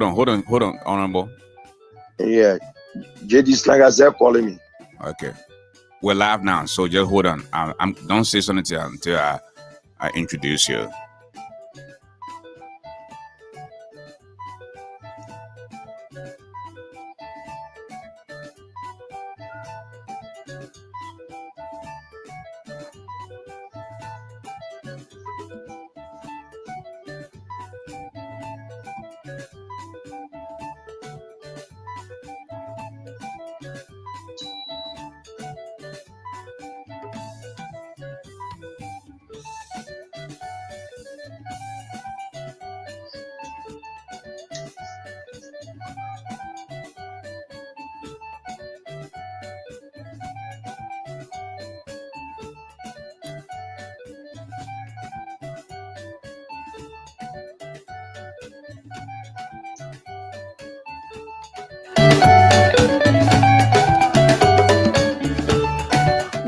hold on, Honorable. Yeah, JD Slangazer calling me. Okay, we're live now, so just hold on. I'm don't say something until I introduce you.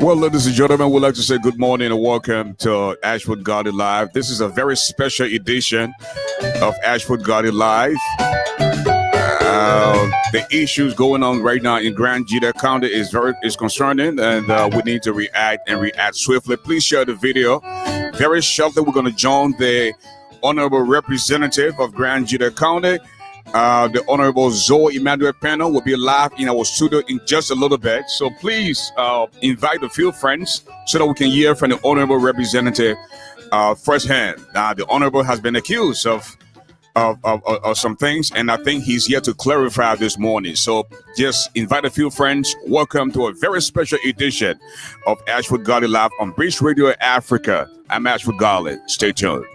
Well, ladies and gentlemen, we'd like to say good morning and welcome to Ashford Garley Live. This is a very special edition of Ashford Garley Live. The issues going on right now in Grand Jita County is concerning, and we need to react swiftly. Please share the video. Very shortly, we're going to join the Honorable Representative of Grand Jita County. The Honorable Zoe Emmanuel Pena will be live in our studio in just a little bit. So please invite a few friends so that we can hear from the Honorable Representative firsthand. The Honorable has been accused of some things, and I think he's here to clarify this morning. So just invite a few friends. Welcome to a very special edition of Ashford Garley Live on Bridge Radio Africa. I'm Ashford Garley. Stay tuned.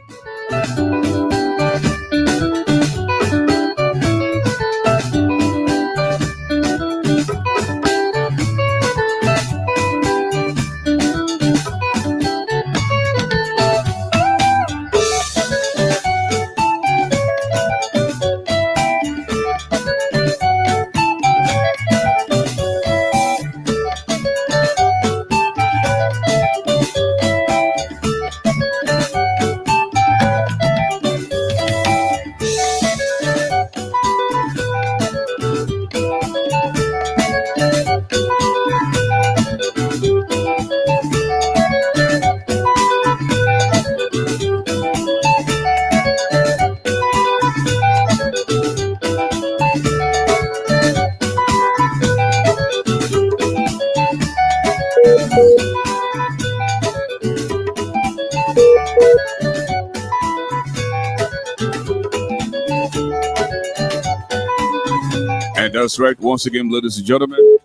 And that's right. Once again, ladies and gentlemen,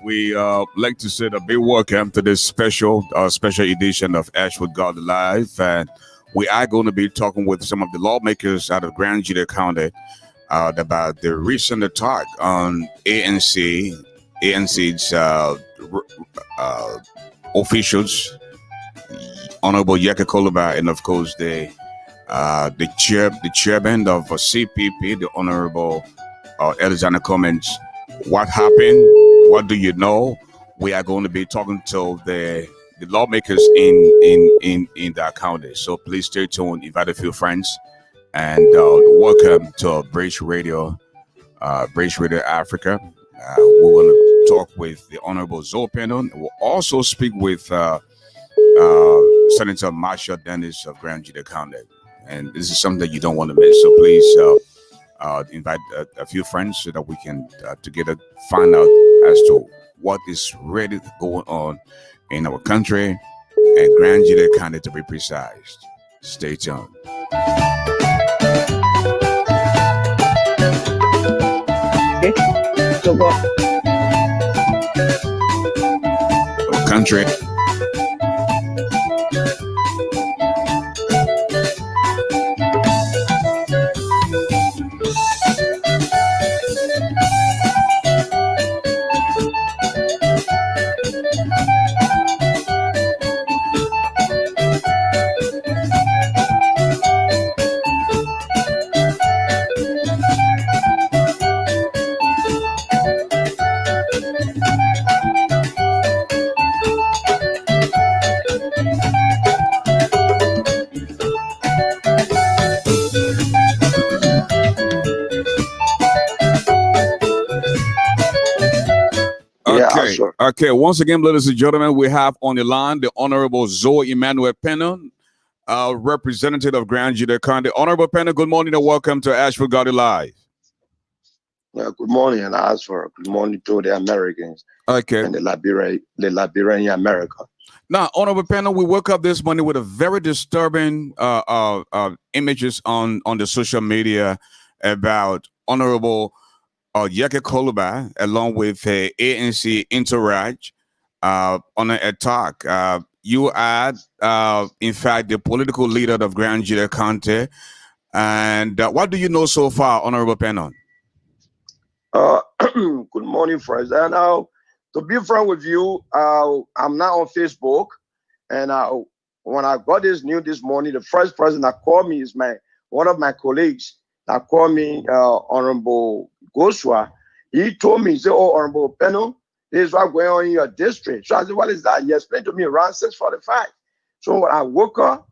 we like to say a big welcome to this special edition of Ashford Garley Live. And we are going to be talking with some of the lawmakers out of Grand Jita County about the recent attack on ANC's officials, Honorable Yaka Koluba, and of course the chairman of CPP, the Honorable Alexander Cummins. What happened? What do you know? We are going to be talking to the lawmakers in that county. So please stay tuned. Invite a few friends, and welcome to Bridge Radio Africa. We want to talk with the Honorable Zoe Pena. We'll also speak with Senator Marshall Dennis of Grand Jita County. And this is something that you don't want to miss. So please invite a few friends so that we can together find out as to what is really going on in our country and Grand Jita County, to be precise. Stay tuned. Our country. Yes, sir. Okay. Once again, ladies and gentlemen, we have on the line the Honorable Zoe Emmanuel Pena, representative of Grand Judah County. Honorable Pena, good morning and welcome to Ashford Garley Live. Good morning, and I ask for good morning to the Americans Okay. and the Liberian America. Now, Honorable Pena, we woke up this morning with a very disturbing images on the social media about Honorable Yeke Koluba, along with ANC Interact, on an attack. You are, in fact, the political leader of Grand Judah County. And what do you know so far, Honorable Pena? Good morning, friends. And now, to be frank with you, I'm now on Facebook, and when I got this news this morning, the first person that called me is one of my colleagues that called me, Honorable Goswa. He told me, he said, "Oh, Honorable Peno, this is what's going on in your district." So I said, "What is that?" He explained to me around 6:45. So when I woke up,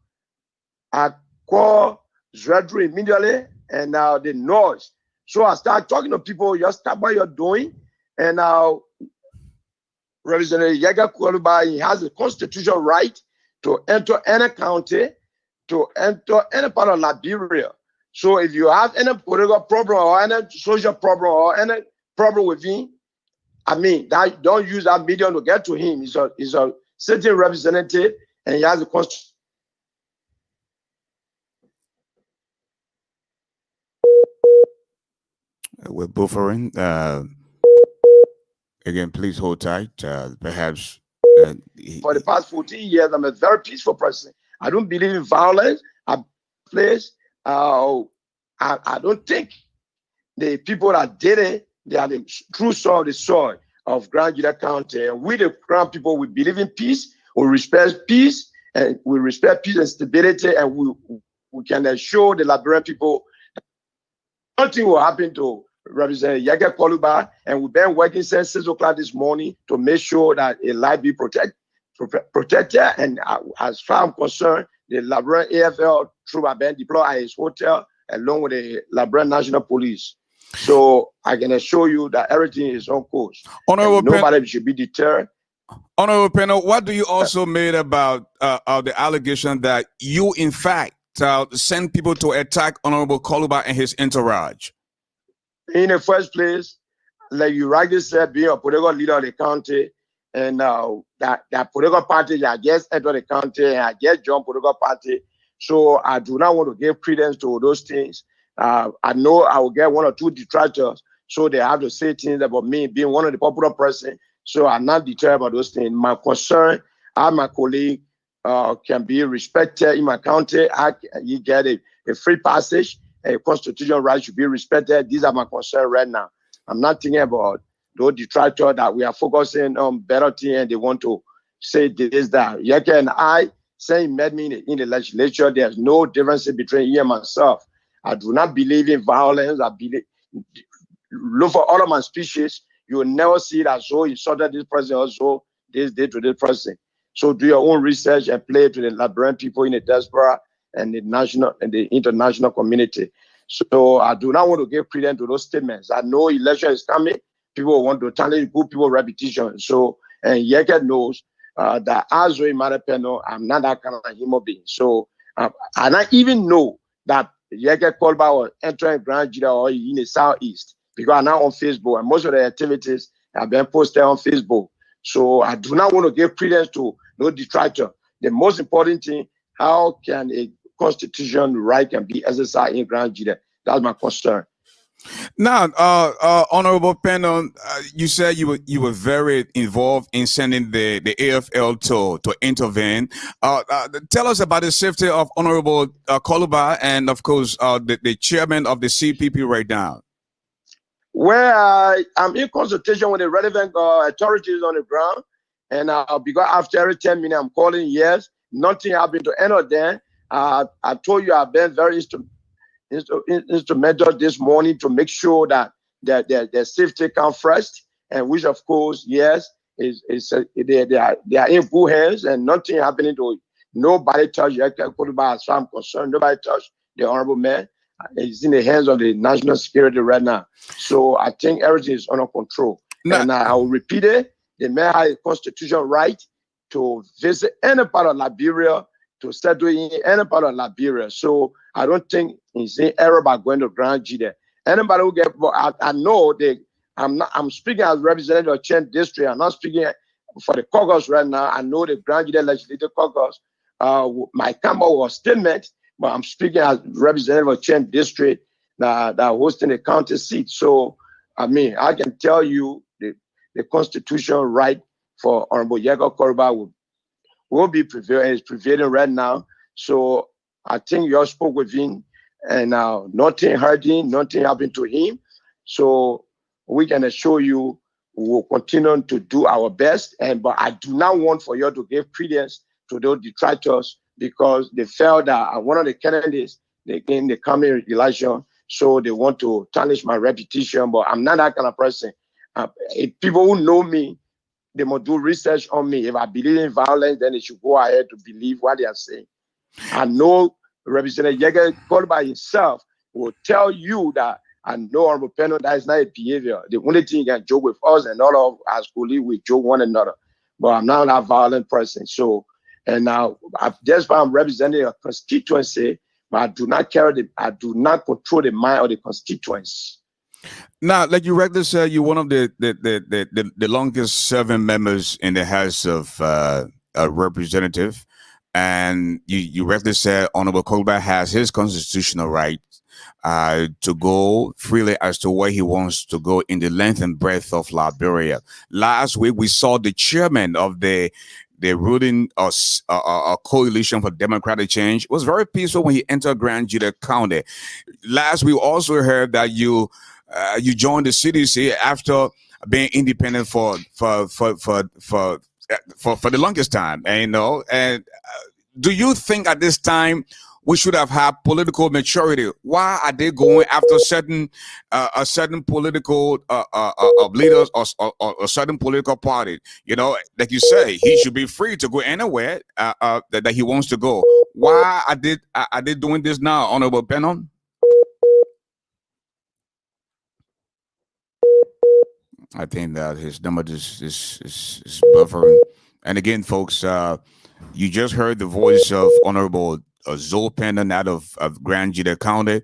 I called Zredru immediately, and now the noise. So I started talking to people, just stop what you're doing. And now Representative Yeke Koluba, he has a constitutional right to enter any county, to enter any part of Liberia. So if you have any political problem or any social problem or any problem with him, I mean, that don't use that medium to get to him. He's a sitting representative, and he has a constitution. We're buffering. Again, please hold tight. Perhaps For the past 14 years, I'm a very peaceful person. I don't believe in violence. I don't think the people that did it, they are the true soul of the soil of Grand Judah County. And we, the Grand people, we believe in peace, we respect peace, and we respect peace and stability, and we can assure the Liberian people nothing will happen to Representative Yeke Koluba, and we've been working since 6 o'clock this morning to make sure that a life be protected. And as far as I'm concerned, the Liberian AFL troop have been deployed at his hotel along with the Liberian National Police. So I can assure you that everything is on course. Nobody should be deterred. Honorable Pena, what do you also made about the allegation that you, in fact, send people to attack Honorable Koluba and his entourage? In the first place, like you rightly said, being a political leader of the county, and that political party that just entered the county and I just joined political party. So I do not want to give credence to those things. I know I will get one or two detractors, so they have to say things about me being one of the popular person. So I'm not deterred about those things. My concern, my colleague can be respected in my county. You get a free passage, a constitutional right should be respected. These are my concerns right now. I'm not thinking about those detractors that we are focusing on better things and they want to say this, that. Yeke and I, saying met me in the legislature, there's no difference between you and myself. I do not believe in violence. I believe, look for all of my speeches. You will never see that so insulted this person also this day to this person. So do your own research and play to the Liberian people in the diaspora and the national and the international community. So I do not want to give credence to those statements. I know election is coming. People want to challenge good people repetition. So, and Yeke knows that as a Marapeno, I'm not that kind of human being. So, and I even know that Yeke Koluba was entering Grand Judah or in the southeast because I'm now on Facebook and most of the activities have been posted on Facebook. So I do not want to give credence to no detractor. The most important thing, how can a constitutional right can be exercised in Grand Judah? That's my concern. Now, Honorable Pena, you said you were very involved in sending the AFL to intervene. Tell us about the safety of Honorable Koluba and, of course, the chairman of the CPP right now. Well, I'm in consultation with the relevant authorities on the ground, and because after every 10 minutes I'm calling, yes, nothing happened to any of them. I told you I've been very instrumental this morning to make sure that their safety comes first, and which of course, yes, they are in good hands and nothing happening to nobody touched Yeke Koluba as far as I'm concerned. Nobody touched the honorable man. It's in the hands of the national security right now. So I think everything is under control. And I will repeat it. the man has a constitutional right to visit any part of Liberia, to settle in any part of Liberia. So I don't think he's in error by going to Grand G there. Anybody who get, I know they. I'm speaking as representative of Chen District. I'm not speaking for the caucus right now. I know the Grand G Legislative Caucus. My Campbell was statement, but I'm speaking as representative of Chen District that hosting the county seat. So I mean, I can tell you the constitutional right for Honorable Jacob Koriba will be prevailing, is prevailing right now. So I think you all spoke with him, and nothing hurt him, nothing happened to him. So we can assure you we will continue to do our best. But I do not want for you to give credence to those detractors because they felt that one of the candidates in the coming election, so they want to tarnish my reputation. But I'm not that kind of person. If people who know me, they must do research on me. If I believe in violence, then they should go ahead to believe what they are saying. I know Representative Yeager called by himself will tell you that I know Honorable Penno, that is not a behavior. The only thing you can joke with us and all of us colleagues, we joke one another. But I'm not a violent person. So, and now that's why I'm representing a constituency, but I do not control the mind of the constituents. Now, like you rightly said, you're one of the longest serving members in the House of Representative, and you rightly said Honorable Koriba has his constitutional right to go freely as to where he wants to go in the length and breadth of Liberia. Last week, we saw the chairman of the ruling coalition for democratic change was very peaceful when he entered Grand Juda County. Last we also heard that you joined the CDC after being independent for the longest time, and do you think at this time we should have had political maturity? Why are they going after certain political leaders or certain political party? Like you say, he should be free to go anywhere that he wants to go. Why are they doing this now, Honorable Pennon? I think that his number is buffering. And again, folks, you just heard the voice of Honorable Zoe Pennon out of Grand Juda County.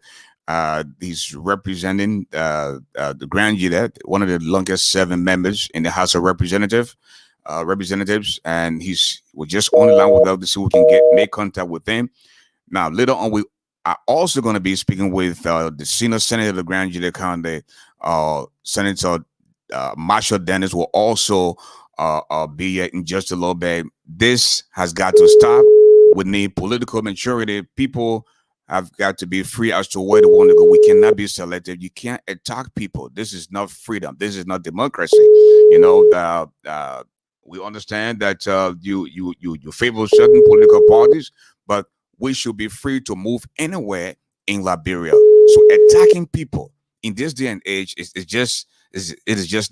He's representing the Grand Juda, one of the longest serving members in the House of Representatives, and we're just on the line with us to see if we can make contact with him. Now, later on, we are also going to be speaking with the senior senator of the Grand Juda County, Senator Marshall Dennis will also be here in just a little bit. This has got to stop. We need political maturity. People have got to be free as to where they want to go. We cannot be selective. You can't attack people. This is not freedom. This is not democracy. We understand that you favor certain political parties, but we should be free to move anywhere in Liberia. So attacking people in this day and age is just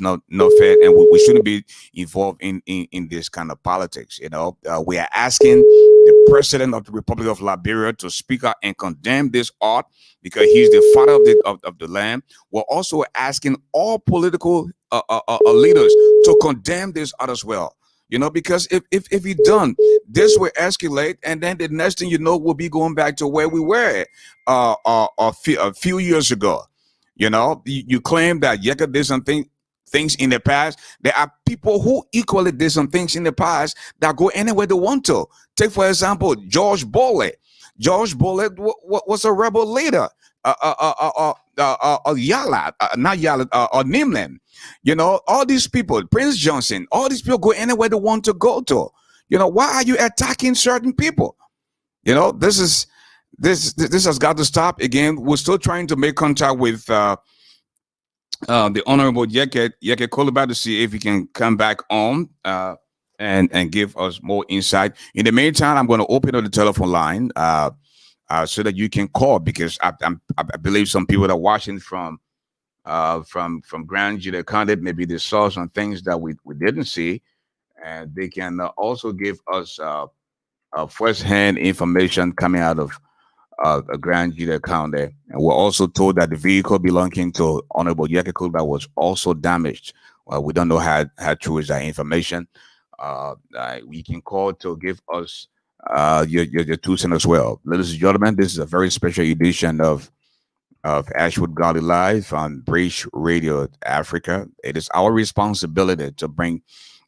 not fair, and we shouldn't be involved in this kind of politics. We are asking the president of the Republic of Liberia to speak out and condemn this art because he's the father of the land. We're also asking all political leaders to condemn this art as well. Because if you don't, this will escalate, and then the next thing you know, we'll be going back to where we were a few years ago. You claim that Yeka did some things in the past. There are people who equally did some things in the past that go anywhere they want to. Take, for example, George Bollett. George Bollett was a rebel leader. Yala, not Yala, or Nimland. All these people, Prince Johnson, all these people go anywhere they want to go to. Why are you attacking certain people? This has got to stop. Again, we're still trying to make contact with the Honorable Yeke Koriba to see if he can come back on and give us more insight. In the meantime, I'm going to open up the telephone line so that you can call, because I believe some people that are watching from Grand Juda County, maybe they saw some things that we didn't see, and they can also give us first-hand information coming out of a Grand Juda County. And we're also told that the vehicle belonging to Honorable Yeke Koriba was also damaged We don't know how true is that information. We can call to give us your 2 cents as well. Ladies and gentlemen, this is a very special edition of Ashford Garley Live on Bridge Radio Africa. It is our responsibility to bring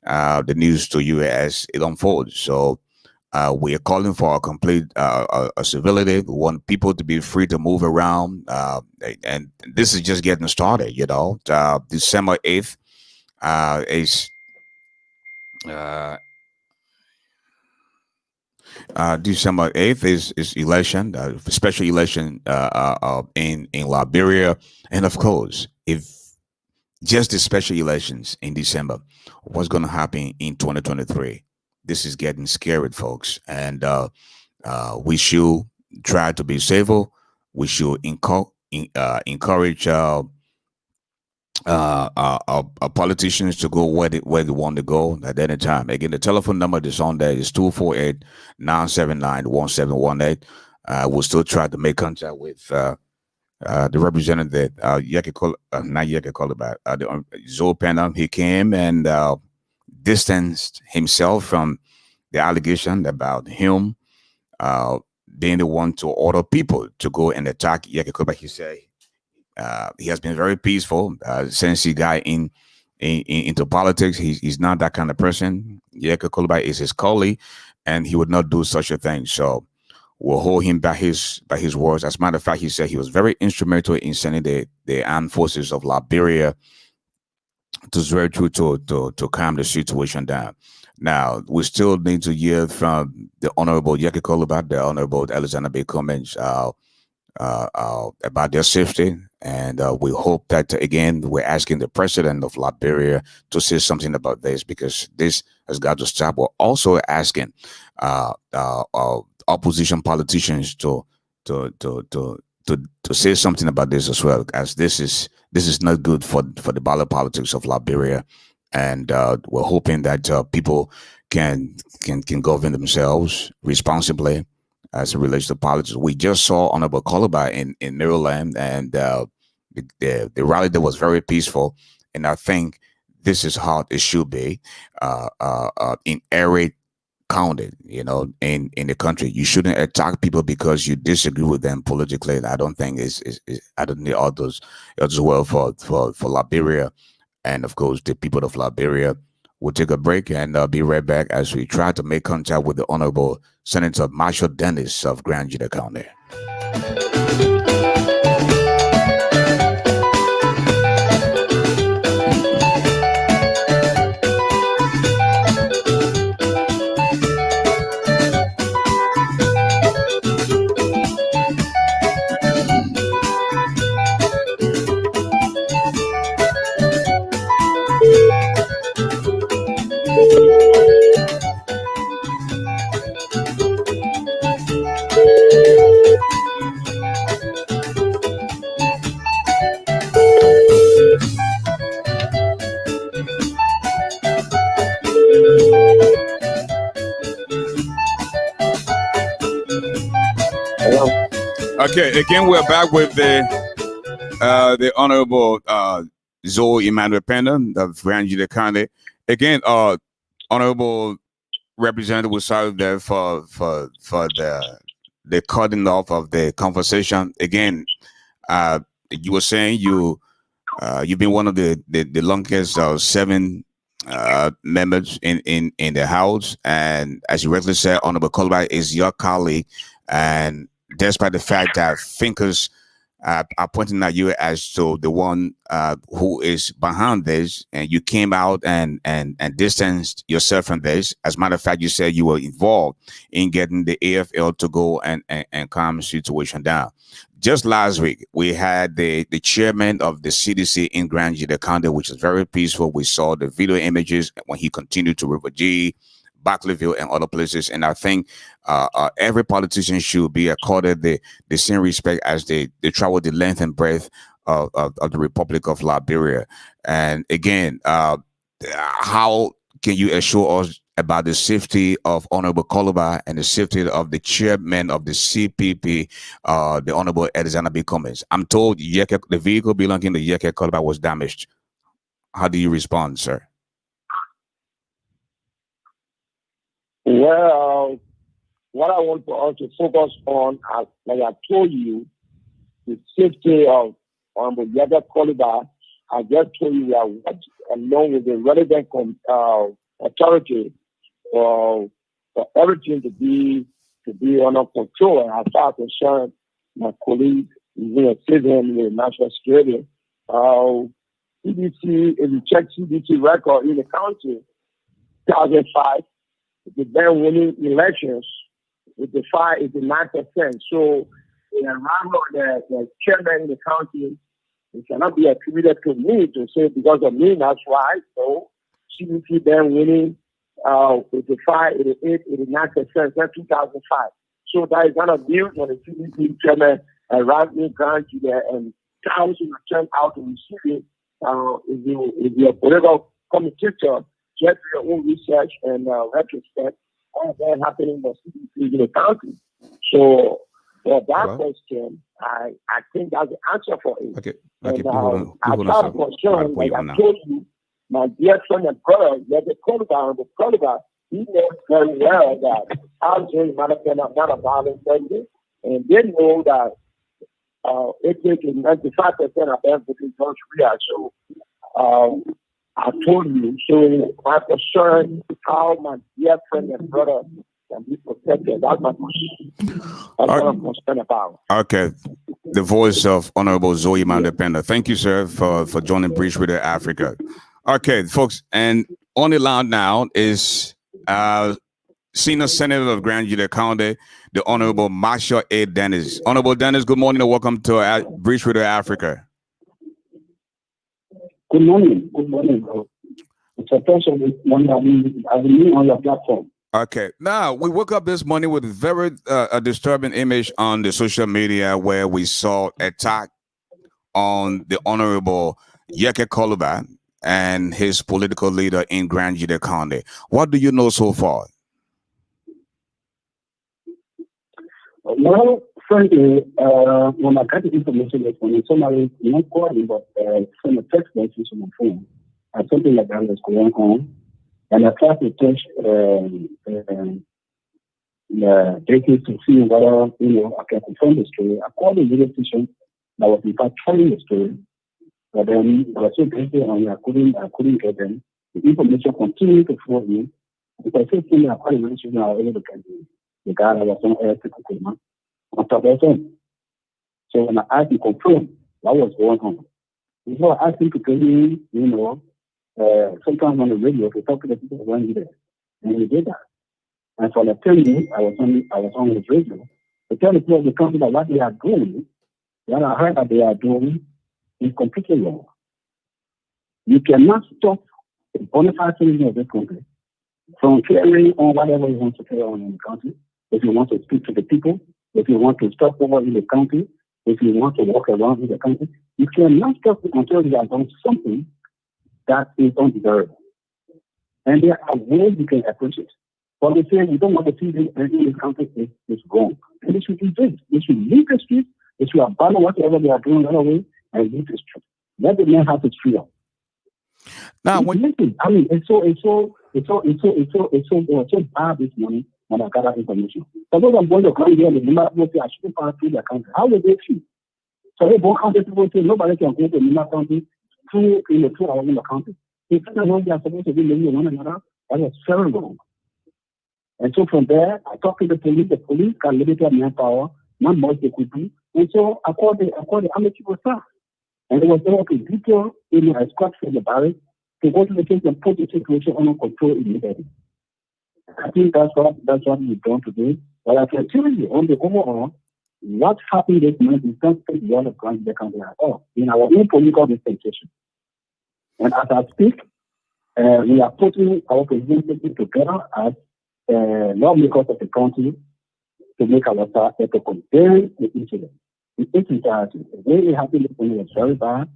the news to you as it unfolds. So we are calling for a complete civility. We want people to be free to move around. And this is just getting started, December 8th is uh, December 8th is election, special election in Liberia. And of course, if just the special elections in December, what's going to happen in 2023? This is getting scary, folks. And we should try to be civil. We should encourage politicians to go where they want to go at any time. Again, the telephone number that's on there is 248-979-1718. We'll still try to make contact with the representative, not Yaki Kolaba, Zoe Penham. He came and distanced himself from the allegation about him being the one to order people to go and attack Yaki Kolaba. He said he has been very peaceful since he got into politics. He's not that kind of person. Yeka Kolaba is his colleague, and he would not do such a thing. So we'll hold him by his words. As a matter of fact, he said he was very instrumental in sending the armed forces of Liberia to Zurich to calm the situation down. Now, we still need to hear from the Honorable Yeki Kolaba, the Honorable Alexander B. Cummings, about their safety. And we hope that, again, we're asking the president of Liberia to say something about this, because this has got to stop. We're also asking opposition politicians to say something about this as well, as this is not good for the ballot politics of Liberia. And we're hoping that people can govern themselves responsibly as it relates to politics. We just saw Honorable Kolaba in Maryland, and the rally there was very peaceful. And I think this is how it should be in every county, in the country. You shouldn't attack people because you disagree with them politically. I don't think I don't think all those as well for Liberia, and of course the people of Liberia. We'll take a break and be right back as we try to make contact with the Honorable Senator Marshall Dennis of Grand Judah County. Okay, again, we're back with the Honorable Zoe Emmanuel Pena of Grand Judah County. Again, Honorable Representative was out there for the cutting off of the conversation. Again, you were saying you've been one of the longest 7 members in the House, and as you rightly said, Honorable Kolba is your colleague, and despite the fact that thinkers are pointing at you as to the one who is behind this, and you came out and distanced yourself from this. As a matter of fact, you said you were involved in getting the AFL to go and calm the situation down. Just last week, we had the chairman of the CDC in Grand Judah County, which is very peaceful. We saw the video images when he continued to River G, Barclayville, and other places. And I think every politician should be accorded the same respect as they travel the length and breadth of the Republic of Liberia. And again, how can you assure us about the safety of Honorable Kolaba and the safety of the chairman of the CPP, the Honorable Alexander B. Cummings? I'm told the vehicle belonging to Yeke Kolaba was damaged. How do you respond, sir? Well, what I want for us to focus on, like I told you, the safety of the other Caliber. I just told you we are working along with the relevant authority for everything to be under control. And as far as concerned, my colleague is in the national security. CDC, if you check CDC record in the county, 2005, the then winning elections with the 5.89%. So the chairman in the county, it cannot be attributed to me to say because of me, that's why. So CDC then winning 85, 88, 89%, that's 2005. So that is not a deal when the CDC chairman arrived in country there and thousands turn out to receive it. If you're a political commentator, just your own research and retrospect, all that happening was CDC in the county. So for that question, I think that's the answer for it. Okay. And as far as concerned, like I told you, my dear friend and brother, the Caliber, he knows very well that I'm doing not a violent person, and they know that it takes 95% of everything goes real. So I told you, so my concern how my dear friend and brother can be protected. That's my question. That's what I'm concerned about. Okay. The voice of Honorable Zoe Mandependa. Thank you, sir, for joining Breach Radio Africa. Okay, folks, and on the line now is Senior Senator of Grand Juda County, the Honorable Marshall A. Dennis. Honorable Dennis, good morning and welcome to Breach Radio Africa. Good morning. Good morning. It's a pleasure to having me on your platform. Okay. Now, we woke up this morning with very a disturbing image on the social media where we saw attack on the Honorable Yeke Koluba and his political leader in Grand Juda County. What do you know so far? Well, frankly, when I got the information this morning, somebody, not calling, but sent a text message on my phone, and something like that was going on. And I tried to touch the data to see whether, I can confirm the story. I called the radio station that was in fact telling the story, but then I was so busy and I couldn't get them. The information continued to flow in. Because I said, I called the radio station, I was able to get the guy that was on air to confirm on top of it. So when I asked him to confirm what was going on, before I asked him to tell me, sometimes on the radio to talk to the people around there. And he did that. And for the 10 minutes, I was on his radio to tell the people of the country that what they are doing, what I heard that they are doing, is completely wrong. You cannot stop the bona fide citizen of this country from carrying on whatever you want to carry on in the country. If you want to speak to the people, if you want to stop over in the country, if you want to walk around in the country, you cannot stop until you have done something that is undesirable. And there are ways you can approach it. But they say you don't want to see anything in this country is wrong. And they should do this. They should leave the street, they should abandon whatever they are doing the other way and leave the street. Let the man have his freedom. Now, it's so bad this morning when I got that information. Suppose I'm going to come here and the Nima people say I shouldn't pass through their country. How will they feel? So they both country people say nobody can go to Nima country through our own country. If they are supposed to be living with one another, that is very wrong. And so from there, I talked to the police. The police can limited manpower, not much they could do. And so I called the army chief of staff. And they was able to detail a squad from the barracks to go to the case and put the situation under control immediately. I think that's what we've done today. But I can tell you, on the overall, what happened this month is not the other country they can do at all. In our own political dispensation. And as I speak, we are putting our representatives together as lawmakers of the country to make our start to condemn the incident. In its entirety, the way it happened was very bad.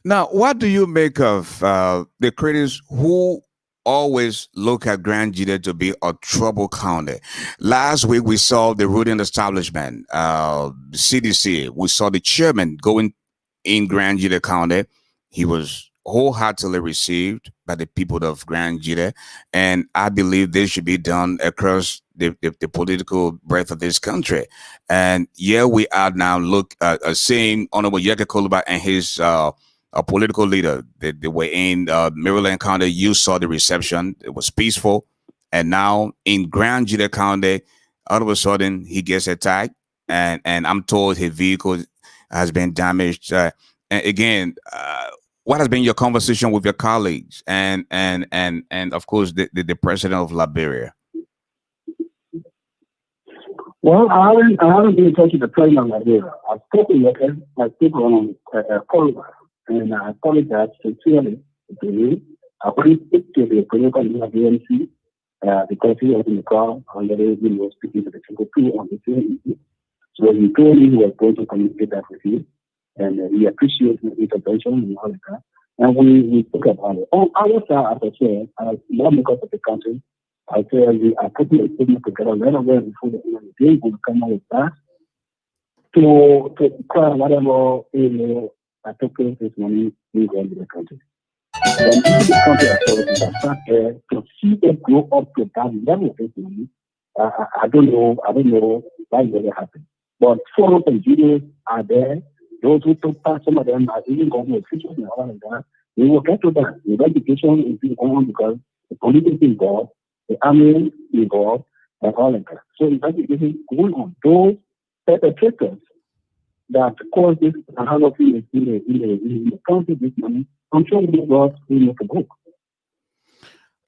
Now, what do you make of the critics who always look at Grand Juda to be a trouble county? Last week, we saw the ruling establishment, CDC. We saw the chairman going in Grand Jita County. He was wholeheartedly received by the people of Grand Jita, and I believe this should be done across the political breadth of this country. And yeah, we are now seeing Honorable Yeka Koluba and his a political leader. They were in Maryland County. You saw the reception; it was peaceful. And now in Grand Jita County, all of a sudden he gets attacked, and I'm told his vehicle has been damaged. And again, what has been your conversation with your colleagues and of course the president of Liberia? Well, I haven't been in touch with the president of Liberia. I've spoken with him. I spoke on Coluba, and I apologize sincerely to him. I couldn't speak to the political leader of the ANC because he was in the car on the day he was speaking to the people on the same issue. So he told me he was going to communicate that with you, and he appreciates the intervention and all of that. And we spoke about it. On our side, as I said, as lawmakers of the country, I said we are putting a statement together right away before the end of the day. We'll come out with that to clear whatever that took place this morning in the country. Then the country authorities are start there to see it grow up to that level this morning. I don't know why it really happened. But photos and videos are there. Those who took part, some of them are even government officials and all of that. We will get to that. The investigation is being on because the police is involved, the army is involved, and all of that. So investigation is going on. Those perpetrators that caused this havoc in the country this morning, I'm sure we got in the book.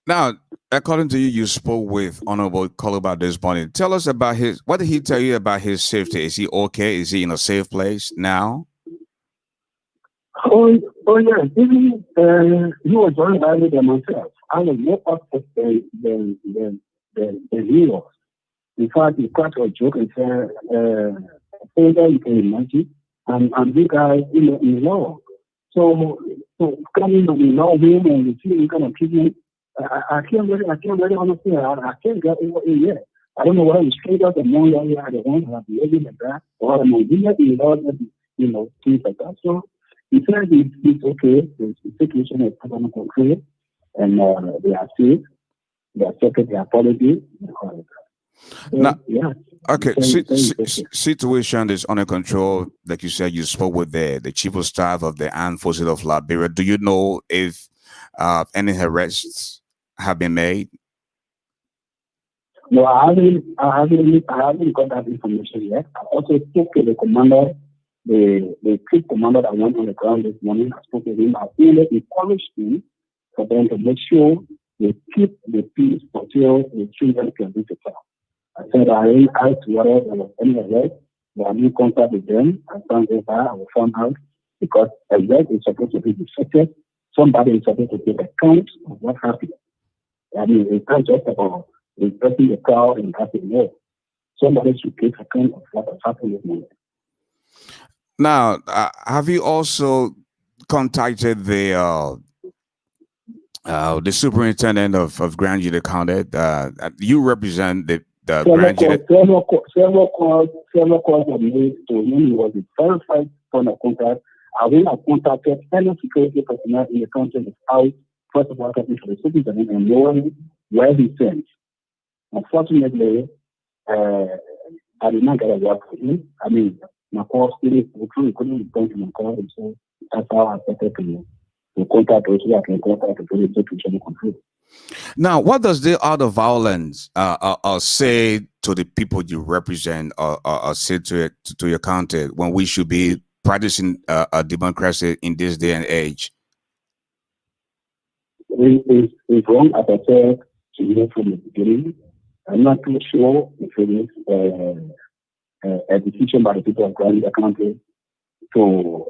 Now, according to you, you spoke with Honorable Koluba this morning. Tell us about what did he tell you about his safety? Is he okay? Is he in a safe place now? Oh yeah. He was very highly than myself. I was more upset than he was. In fact, he cracked a joke and said, "Father, you can imagine, and you guys, in law. So coming to know him and you see him kind of treatment, I can't really understand. I can't get over it yet. I don't know whether it's straight up and more area the one who have behaving like that, or I'm in law, things like that. So he said it's okay. The situation is under control, and they are safe. They accepted the apology. So, Now, yeah. okay, situation is under control. Like you said, you spoke with the chief of staff of the armed forces of Liberia. Do you know if any arrests have been made? No, I haven't got that information yet. I also spoke to the commander, the chief commander that went on the ground this morning. I spoke to him. I really encouraged him for them to make sure they keep the peace until the children can be together. I said I ain't asked whether there was any arrest. There are new contact with them. I found I will find out because arrest is supposed to be defected. Somebody is supposed to take account of what happened. I mean, it's not just about repressing the crowd and having more. Somebody should take account of what has happened this morning. Now, have you also contacted the superintendent of Grand Jita County? You represent the Grand Jita. Several calls were made to him. He was a verified point of contact. I will have contacted any security personnel in the country without first of all talking to the superintendent and knowing where he sent. Unfortunately, I did not get a word from him. I mean, my call still couldn't respond to my call, and so that's how I started to contact those who I can contact to police to control. Now, what does the art of violence say to the people you represent, or say to your county when we should be practicing a democracy in this day and age? It's wrong, as I said to you from the beginning. I'm not too sure if it is a decision by the people of Grand Jita County to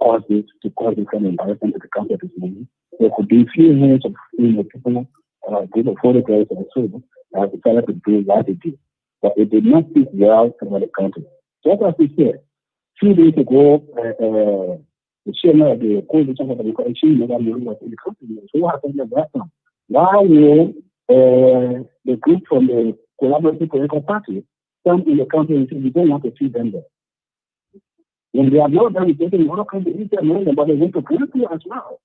cause this kind of embarrassment to the country at this moment. There could be a few minutes of people, group of photographs and so that decided to do what they did. But it did not speak well about the country. Just as we said, 2 days ago, the chairman of the coalition for the coalition never knew what in the country was. So what happened at that time? Why will the group from the collaborative political party come in the country and say we don't want to see them there? When they are not done getting more countries, but they went to Granby as well.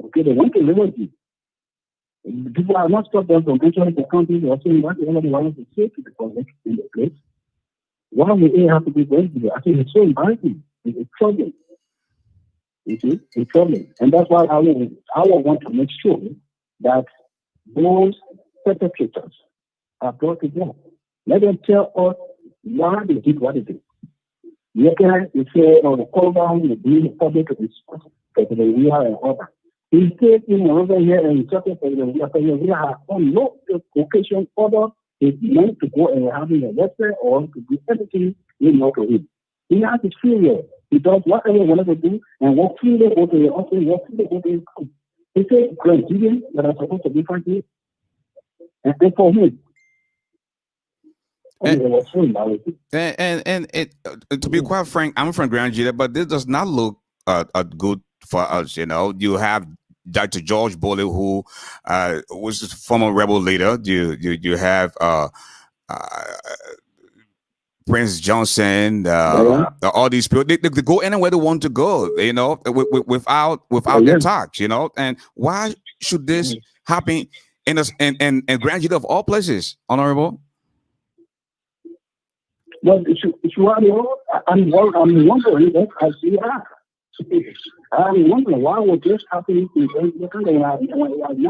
Okay, they went to Liberty. People are not stopped them from entering the country or saying whatever they want to say to the public in the place. Why would they have to be going to? I think it's so embarrassing. It's a problem. You see, it's a problem. And that's why I will want to make sure that those perpetrators are brought together. Let them tell us why they did what they did. You can say, the call down the being public to President we are an order. Instead, over here and talking President we have on no occasion order is meant to go and having a letter or to do everything to him. He has his freedom. He does whatever he wants to do and what freedom go to the office, what freedom go to his school. He said, Nigerians that are supposed to be fighting, and for him. And to be quite frank, I'm from Grand Judah, but this does not look good for us. You have Dr. George Bowley, who was a former rebel leader. You have Prince Johnson, all these people. They go anywhere they want to go. Without their talks. And why should this happen in Grand Judah of all places, Honorable? Well, I'm wondering that as you are. I'm wondering why would this happen in the country now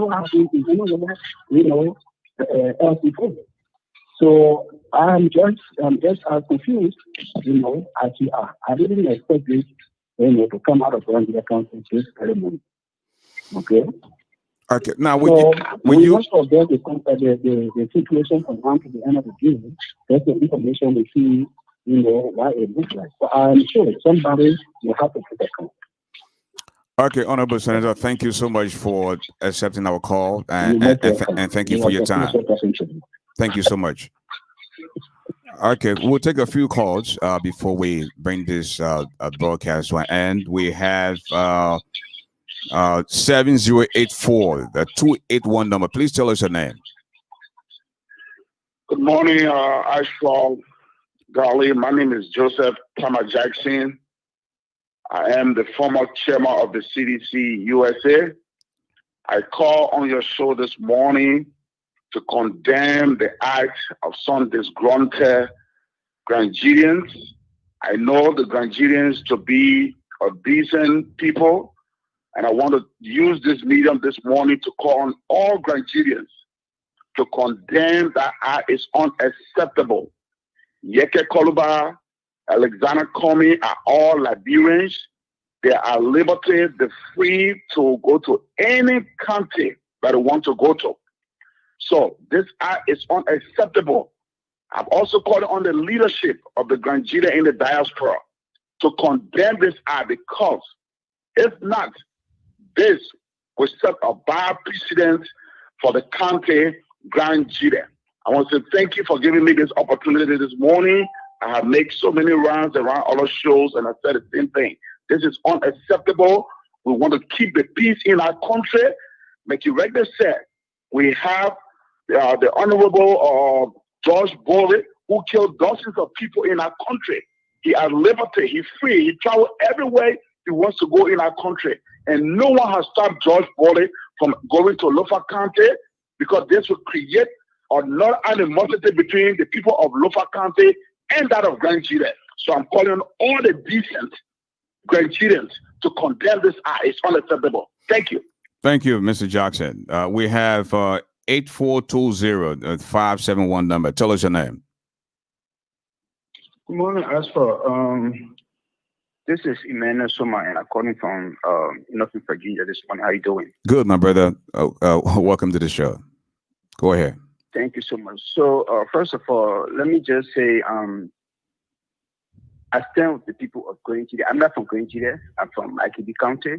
happening in else before. So I'm just as confused, as you are. I didn't expect this, to come out of the country this very moment. Okay. Okay. Now, we must forget the situation from now to the end of the day. That's the information we see, why it looks like. But I'm sure somebody will have to put that on. Okay, Honorable Senator, thank you so much for accepting our call and thank you for your time. Thank you so much. Okay, we'll take a few calls before we bring this broadcast to an end. We have 7084, the 281 number. Please tell us your name. Good morning, Ashford Garley. My name is Joseph Thomas Jackson. I am the former chairman of the CDC USA. I call on your show this morning to condemn the act of some disgruntled Grangidians. I know the Grangidians to be a decent people, and I want to use this medium this morning to call on all Grangidians to condemn that act. Is unacceptable. Yeke Koluba, Alexander Comey are all Liberians. They are liberty, they're free to go to any country that they want to go to. So this act is unacceptable. I've also called on the leadership of the Grand Judah in the diaspora to condemn this act, because if not, this will set a bad precedent for the country, Grand Judah. I want to say thank you for giving me this opportunity this morning. I have made so many rounds around other shows, and I said the same thing. This is unacceptable. We want to keep the peace in our country. Like you regularly said, we have the Honorable George Bowley, who killed dozens of people in our country. He has liberty. He's free. He travels everywhere he wants to go in our country. And no one has stopped George Bowley from going to Lofa County, because this will create another animosity between the people of Lofa County and that of Grand Judah. So I'm calling on all the decent Grand Judahs to condemn this act. It's unacceptable. Thank you. Thank you, Mr. Jackson. We have 8420, 571 number. Tell us your name. Good morning, Ashford. This is Emmanuel Soma, and I'm calling from Northern Virginia this morning. How you doing? Good, my brother. Welcome to the show. Go ahead. Thank you so much. So, first of all, let me just say, I stand with the people of Grand Judah. I'm not from Grand Judah. I'm from Akidi County.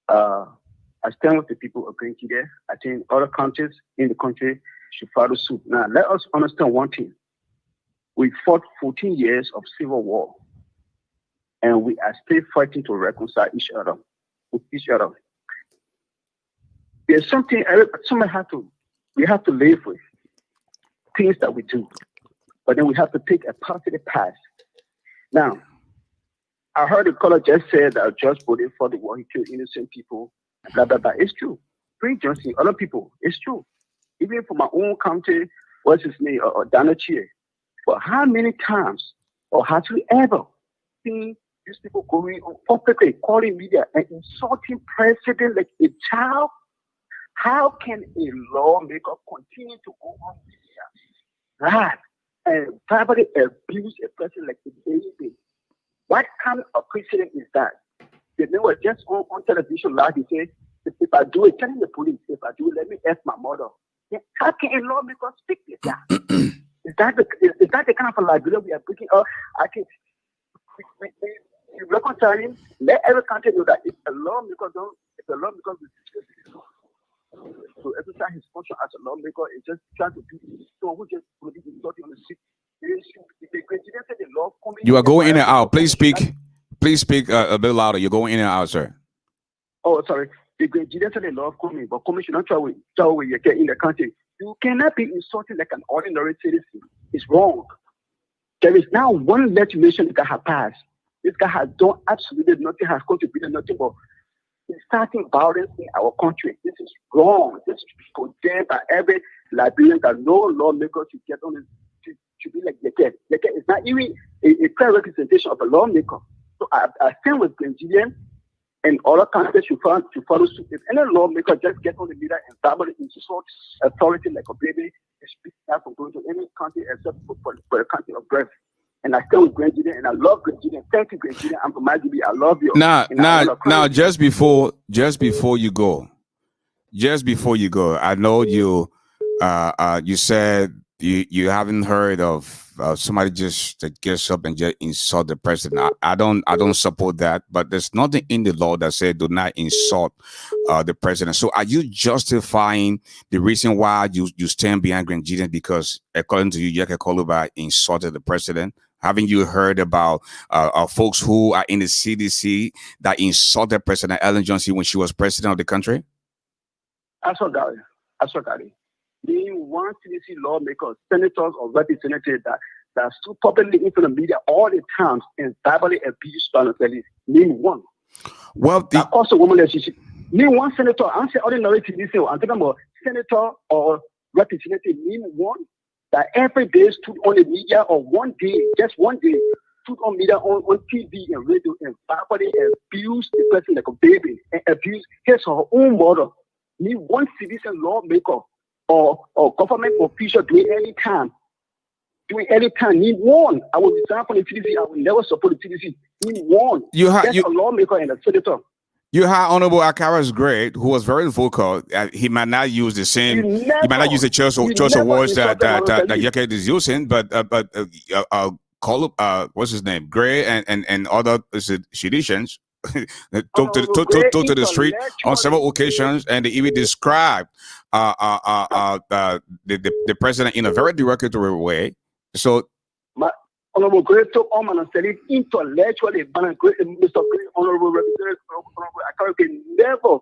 I stand with the people of Grand Judah. I think other counties in the country should follow suit. Now, let us understand one thing. We fought 14 years of civil war, and we are still fighting to reconcile each other with each other. There's something we have to live with, things that we do, but then we have to take a positive path. Now, I heard the caller just said that just voted for the war. He killed innocent people. Blah, blah, blah. It's true. Prince Johnson, other people, it's true. Even for my own county, what's his name, or Danachie. But how many times, or have you ever seen these people going on publicly, calling media and insulting president like a child? How can a lawmaker continue to go on media, right, and privately abuse a person like a baby? What kind of president is that? They were just on television last. He said, if I do it, telling the police, if I do it, let me ask my mother. Yeah, how can a lawmaker speak like that? Is that the kind of a liability we are breaking up? I can reconciling. Let every country know that if a lawmaker to exercise his function as a lawmaker is just trying to do so who just produce something on the street. You are going in and out. Please speak. Please speak a bit louder. You're going in and out, sir. Oh, sorry. The Grenadians say they love coming, but coming should not try you get in the country. You cannot be insulting like an ordinary citizen. It's wrong. There is now one legislation that has passed. This guy has done absolutely nothing, has contributed nothing but inciting violence in our country. This is wrong. This should be condemned by every Liberian that no lawmaker should get on it. Should be like Yeke. Yeke is not even a clear representation of a lawmaker. So I stand with Grenadians and other countries should follow suit. If any lawmaker just get on the media and verbally insult authority like a baby, they speak out from going to any country except for the country of birth. And I stand with Grenadian and I love Grenadian. Thank you, Grenadian. I'm from Maggie. I love you. Now, just before you go, I know you said you haven't heard of somebody just that gets up and just insult the president. I don't support that, but there's nothing in the law that said do not insult the president. So are you justifying the reason why you stand behind Grenadian because according to you, Yeke Koluba insulted the president? Haven't you heard about folks who are in the CDC that insulted President Ellen Johnson when she was president of the country? Ashford Garley. Being one CDC lawmakers, senators, or representatives that stood publicly in front of the media all the time and verbally abused Donald-Ellis. Name one. Well, also woman relationship. Name one senator. I'm saying ordinary CDC. I'm talking about senator or representative. Name one that every day stood on the media or one day, just one day, stood on media on TV and radio and verbally abused the person like a baby and abused his or her own mother. Name one citizen lawmaker or government official doing any time. Need one. I will resign from the CDC. I will never support the CDC. Need one. Just a lawmaker and a senator. You had Honorable Akaras Great, who was very vocal. He might not use the same. He might not use the choice of words that Yeke is using, but what's his name? Gray and other Shidishans took to the street on several occasions, and they even described the president in a very derogatory way. So, Honorable Gray took on and said it intellectually. Mr. Gray, Honorable Representative, I can never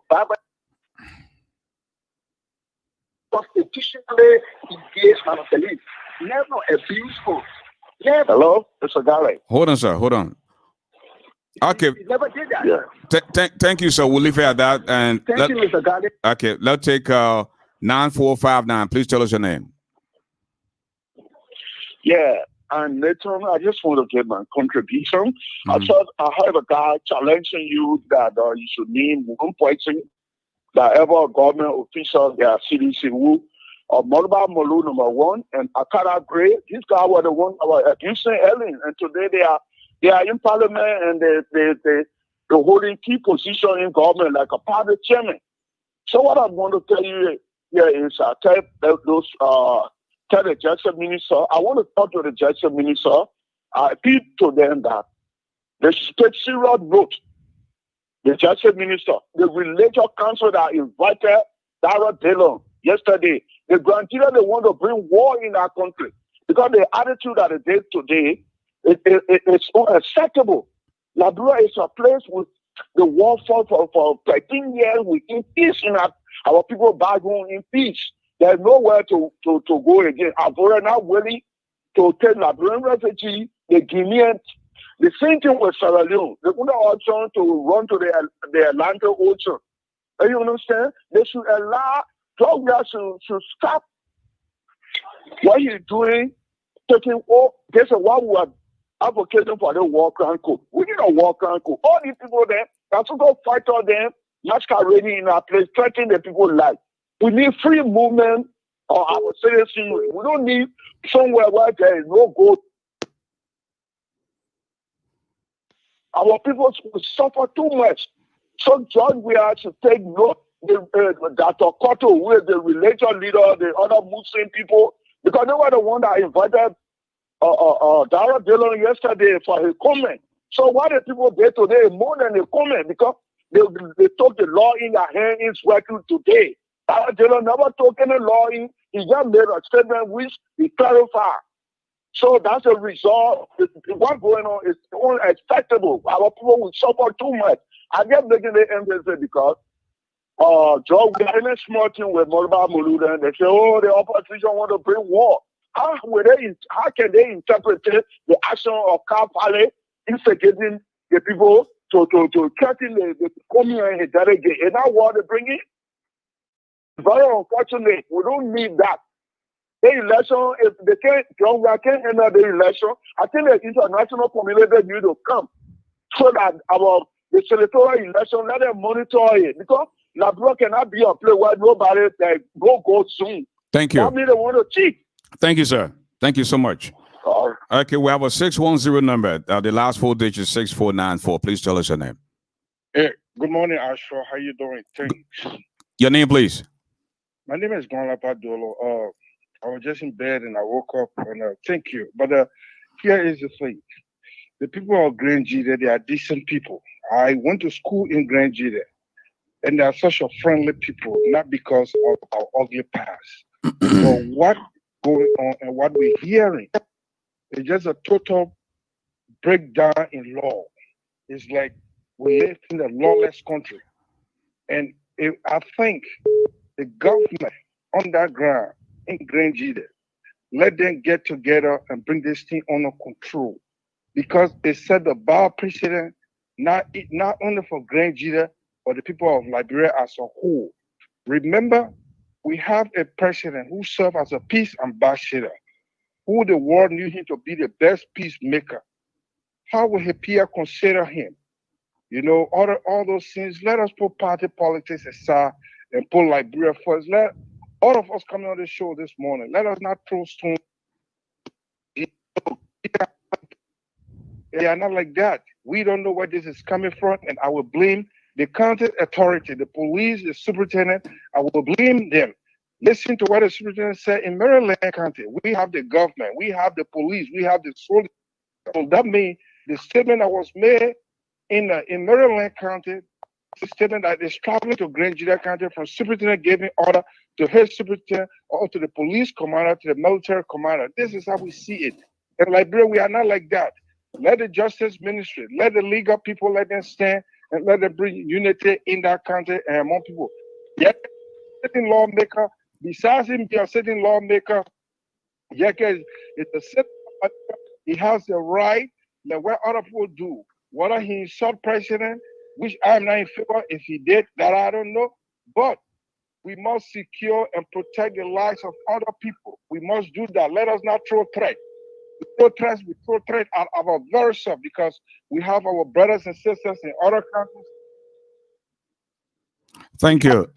constitutionally engage Manaseli. Never abuse for. Never. Hello, Mr. Garley. Hold on, sir. Hold on. Okay. He never did that. Yeah. Thank you, sir. We'll leave it at that. And thank you, Mr. Garley. Okay, let's take 9459. Please tell us your name. Yeah, and Nathan, I just want to give my contribution. I heard a guy challenging you that you should name one person that ever government official, their CDC who Moluba Molu #1 and Akara Gray. These guys were the ones that were accusing Ellen, and today they are in parliament and they're holding key position in government like a party chairman. So what I want to tell you here is tell the justice minister, I want to talk to the justice minister. I appeal to them that they should take serious note. The justice minister, the religious council that invited Dara Dillon yesterday, they granted they want to bring war in our country because the attitude that they did today it's unacceptable. Liberia is a place with the war fought for 13 years in peace in our people back home in peace. There's nowhere to go again. Ivorian not willing to take Liberian refugees, the Guineans, The same thing with Sierra Leone. They put an option to run to the Atlantic Ocean. And you understand? They should allow Georgia to stop what he's doing, taking all. This is what we are advocating for the war crime code. We need a war crime code. All these people there, that's to go fight all them, masquerading in our place, threatening the people's life. We need free movement of our citizens. We don't need somewhere where there is no go. Our people will suffer too much. So, George, we have to take note. Dr. Cotto, who is the religious leader, the other Muslim people, because they were the one that invited Dara Dillon yesterday for his comment. So what the people did today more than a comment, because they took the law in their hand in working today. Dara Dillon never took any law in. He just made a statement which he clarified. So that's the result. What's going on is unacceptable. Our people will suffer too much. I get making the emphasis because Joe, we are in a small thing with Morba Muluda, and they say, oh, the opposition want to bring war. How can they interpret the action of Cal Valley instigating the people to threaten the community and delegate? And now what they bring in? Very unfortunate. We don't need that. The election, if they can't enter the election, I think the international community need to come so that the senatorial election, let them monitor it. Because Labro cannot be a place where nobody go soon. Thank you. That means they want to cheat. Thank you, sir. Thank you so much. Okay, we have a 610 number. The last 4 digits 6494. Please tell us your name. Hey, good morning, Ashford. How you doing? Thanks. Your name, please. My name is Gonlapa Dolo. I was just in bed and I woke up and thank you. But here is the thing. The people of Grand Gita, they are decent people. I went to school in Grand Gita and they are such a friendly people, not because of our ugly past. But what going on and what we're hearing is just a total breakdown in law. It's like we live in a lawless country. And I think the government on that ground in Grand Gita, let them get together and bring this thing under control. Because they set the bar precedent not only for Grand Gita, but the people of Liberia as a whole. Remember, we have a president who served as a peace ambassador, who the world knew him to be the best peacemaker. How will Hipia consider him? You know, all those things. Let us put party politics aside and put Liberia first. Let all of us coming on the show this morning, let us not throw stones. They are not like that. We don't know where this is coming from, and I will blame the county authority, the police, the superintendent. I will blame them. Listen to what the superintendent said in Maryland County. We have the government, we have the police, we have the soldiers. So that means the statement that was made in Maryland County, the statement that is traveling to Grand Gita County from superintendent giving order to his superintendent or to the police commander, to the military commander. This is how we see it. In Liberia, we are not like that. Let the justice ministry, let the legal people, let them stand and let them bring unity in that country and among people. Yet, sitting lawmaker, besides him, be a sitting lawmaker, Yeke is a sitting lawmaker. He has the right that what other people do. Whether he insult president, which I'm not in favor, if he did, that I don't know. But we must secure and protect the lives of other people. We must do that. Let us not throw threat. We throw threat at our very self because we have our brothers and sisters in other countries. Thank you.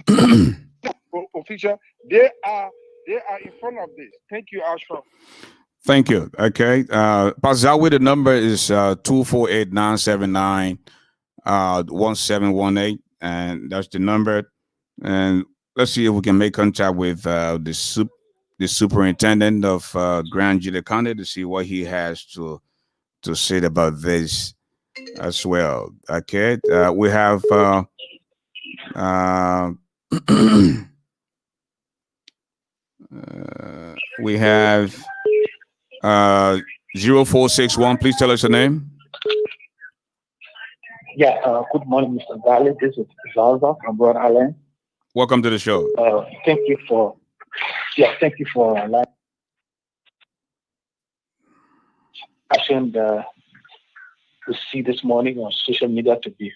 Official, they are in front of this. Thank you, Ashford. Thank you. Okay. Pazawi, the number is 248-979-1718. And that's the number. And let's see if we can make contact with the superintendent of Grand Gita County to see what he has to say about this as well. Okay. We have we have 0461. Please tell us your name. Yeah, good morning, Mr. Garley. This is Zalza from Rhode Island. Welcome to the show. Thank you for asking the to see this morning on social media to be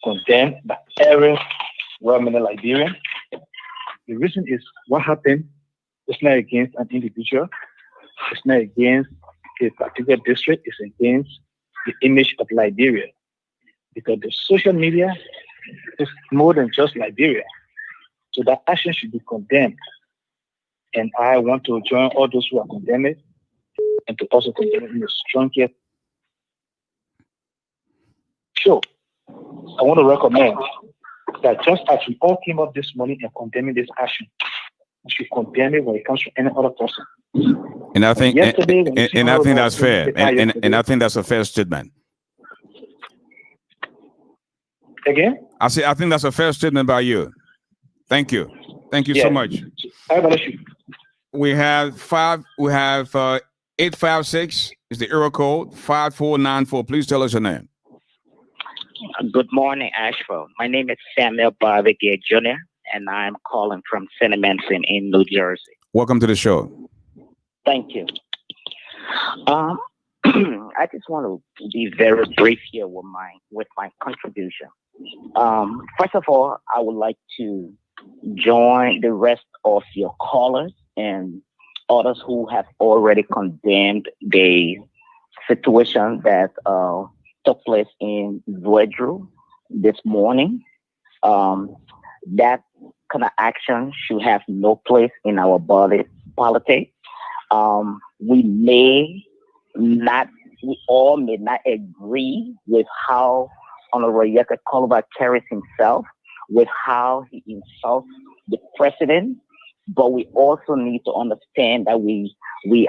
condemned by every well-meaning Liberian. The reason is what happened is not against an individual, it's not against a particular district, it's against the image of Liberia. Because the social media is more than just Liberia. So that action should be condemned. And I want to join all those who are condemning and to also condemn it in a strong yet. Sure. I want to recommend that just as we all came up this morning and condemning this action, we should condemn it when it comes to any other person. And I think, and I think that's fair. And I think that's a fair statement. Again? I think that's a fair statement by you. Thank you. Thank you so much. We have 856 is the error code 5494. Please tell us your name. Good morning, Ashford. My name is Samuel Barbier Jr., and I'm calling from St. Vincent in New Jersey. Welcome to the show. Thank you. I just want to be very brief here with my contribution. First of all, I would like to join the rest of your callers and others who have already condemned the situation that took place in Zwedru this morning. That kind of action should have no place in our politics. We all may not agree with how Honorable Yeka Koluba carries himself, with how he insults the president, but we also need to understand that we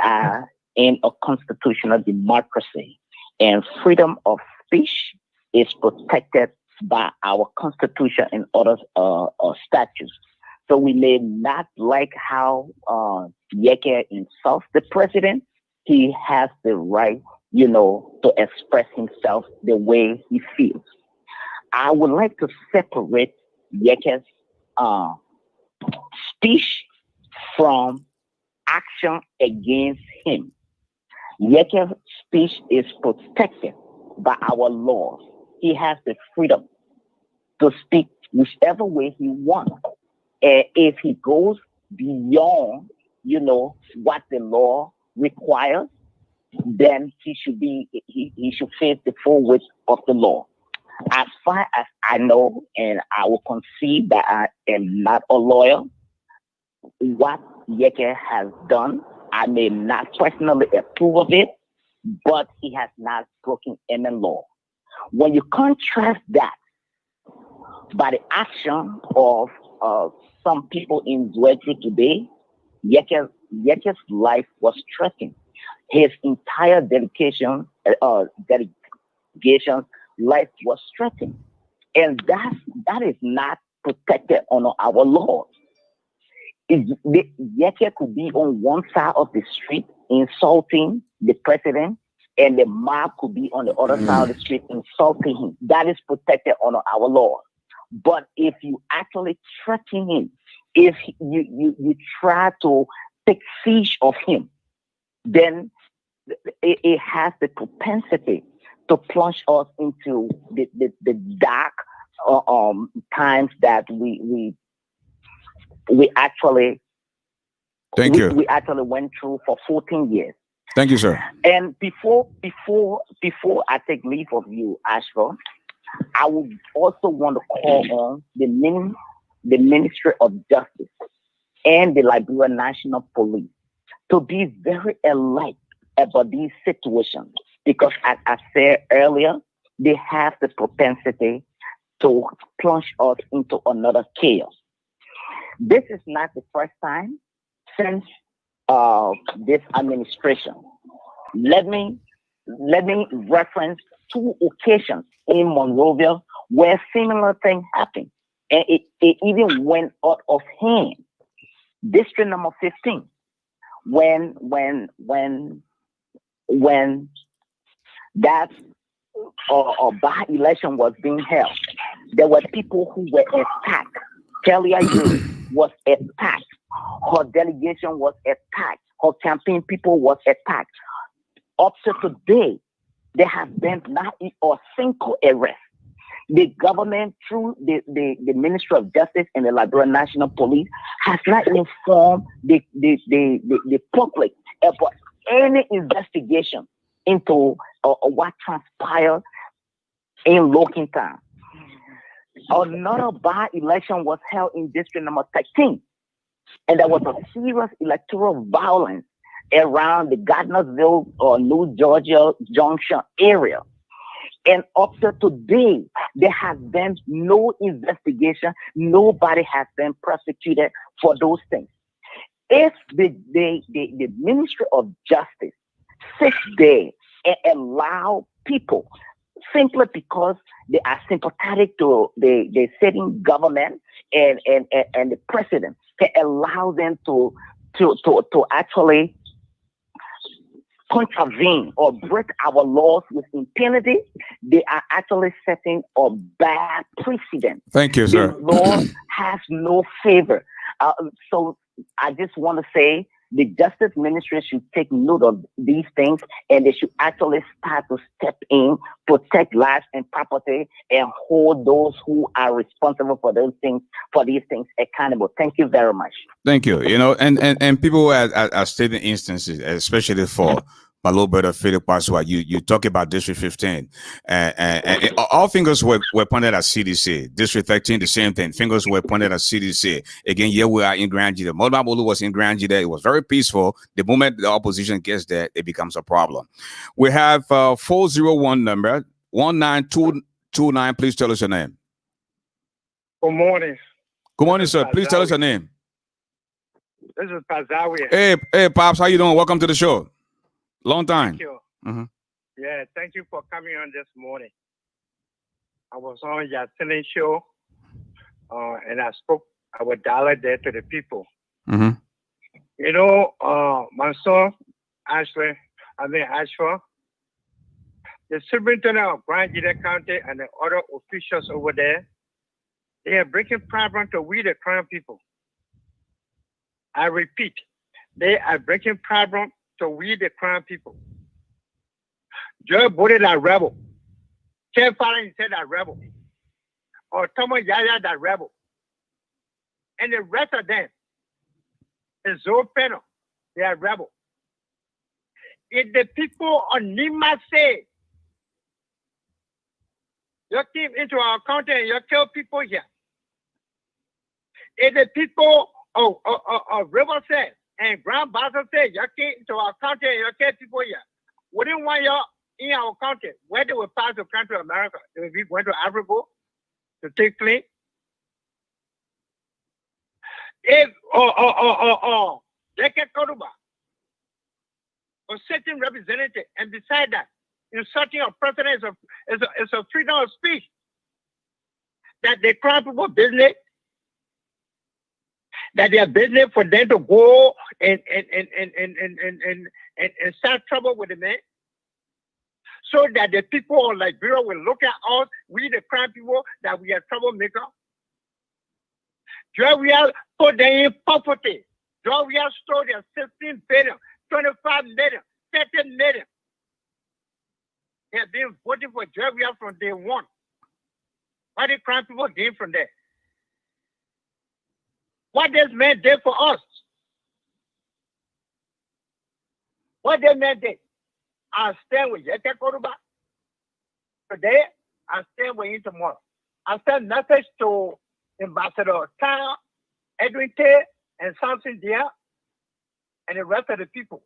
are in a constitutional democracy, and freedom of speech is protected by our constitution and other statutes. So we may not like how Yeke insults the president. He has the right, to express himself the way he feels. I would like to separate Yeke's speech from action against him. Yeke's speech is protected by our laws. He has the freedom to speak whichever way he wants. If he goes beyond, what the law requires, then he should face the full weight of the law. As far as I know, and I will concede that I am not a lawyer, what Yeke has done, I may not personally approve of it, but he has not broken any law. When you contrast that by the action of some people in Zwedru today, Yeke's life was threatened. His entire delegation life was threatened. And that is not protected under our laws. Yeke could be on one side of the street insulting the president, and the mob could be on the other side of the street insulting him. That is protected under our laws. But if you actually threaten him, if you try to take siege of him, then it has the propensity to plunge us into the dark times that we actually we actually went through for 14 years. Thank you, sir. And before I take leave of you, Ashford, I would also want to call on the Ministry of Justice and the Liberian National Police to be very alert about these situations, because as I said earlier, they have the propensity to plunge us into another chaos. This is not the first time since this administration. Let me reference 2 occasions in Monrovia where similar things happened, and it even went out of hand. District number 15, when that by-election was being held, there were people who were attacked. Kelly Ayew was attacked. Her delegation was attacked. Her campaign people was attacked. Up to today, there has been not a single arrest. The government, through the Ministry of Justice and the Liberia National Police, has not informed the public about any investigation into what transpired in Lokintown. Another by-election was held in District Number 13, and there was a serious electoral violence around the Gardnersville or New Georgia Junction area. And up to today, there has been no investigation. Nobody has been prosecuted for those things. If the Ministry of Justice sits there and allow people, simply because they are sympathetic to the sitting government and the president, can allow them to actually contravene or break our laws with impunity, they are actually setting a bad precedent. Thank you, sir. The law has no favor. So I just want to say the Justice Ministry should take note of these things, and they should actually start to step in, protect lives and property, and hold those who are responsible for those things, for these things, accountable. Thank you very much. Thank you. You know, and people are stating instances, especially for my little brother Philip Pasua. You talk about District 15, and all fingers were pointed at CDC. District 13, the same thing. Fingers were pointed at CDC. Again, here we are in Grand Jida. Modabolu was in Grand Jida. It was very peaceful. The moment the opposition gets there, it becomes a problem. We have 401 number 19229. Please tell us your name. Good morning. Good morning, sir. Please tell us your name. This is Pazawi. Hey, Pops, how you doing? Welcome to the show. Long time. Thank you. Mm-hmm. Yeah, thank you for coming on this morning. I was on your Senate show, and I spoke our dialogue there to the people. Mm-hmm. You know, my son, Ashford, the superintendent of Grand Jida County and the other officials over there, they are breaking problem to we the Crown people. I repeat, they are breaking problem to we the Crown people. Joe Bode that rebel. Ken Farron said that rebel. Or Thomas Yaya that rebel. And the rest of them, the Zoe Penal, they are rebel. If the people on Nima say, you came into our country and you kill people here. If the people of River said, and Grand Basil said, you came into our country and you kill people here, wouldn't want you in our country, where they will pass to country America, they will be going to Africa to take clean. If they can Koruba or certain representative, and beside that, insulting a president is a freedom of speech. That they cry people business, that they are business for them to go and start trouble with the man. So that the people of Liberia will look at us, we the crime people, that we are troublemaker. Joe, we are put them in poverty. Joe, we are stored at 16 billion, 25 million, 30 million. They have been voting for Joe, we are from day one. Why the crime people gain from there? What this man did for us? What this man did? I stand with Yeke Koruba. Today, I stand with you tomorrow. I send message to Ambassador Kyle, Edwin Tay, and Samson Dia, and the rest of the people.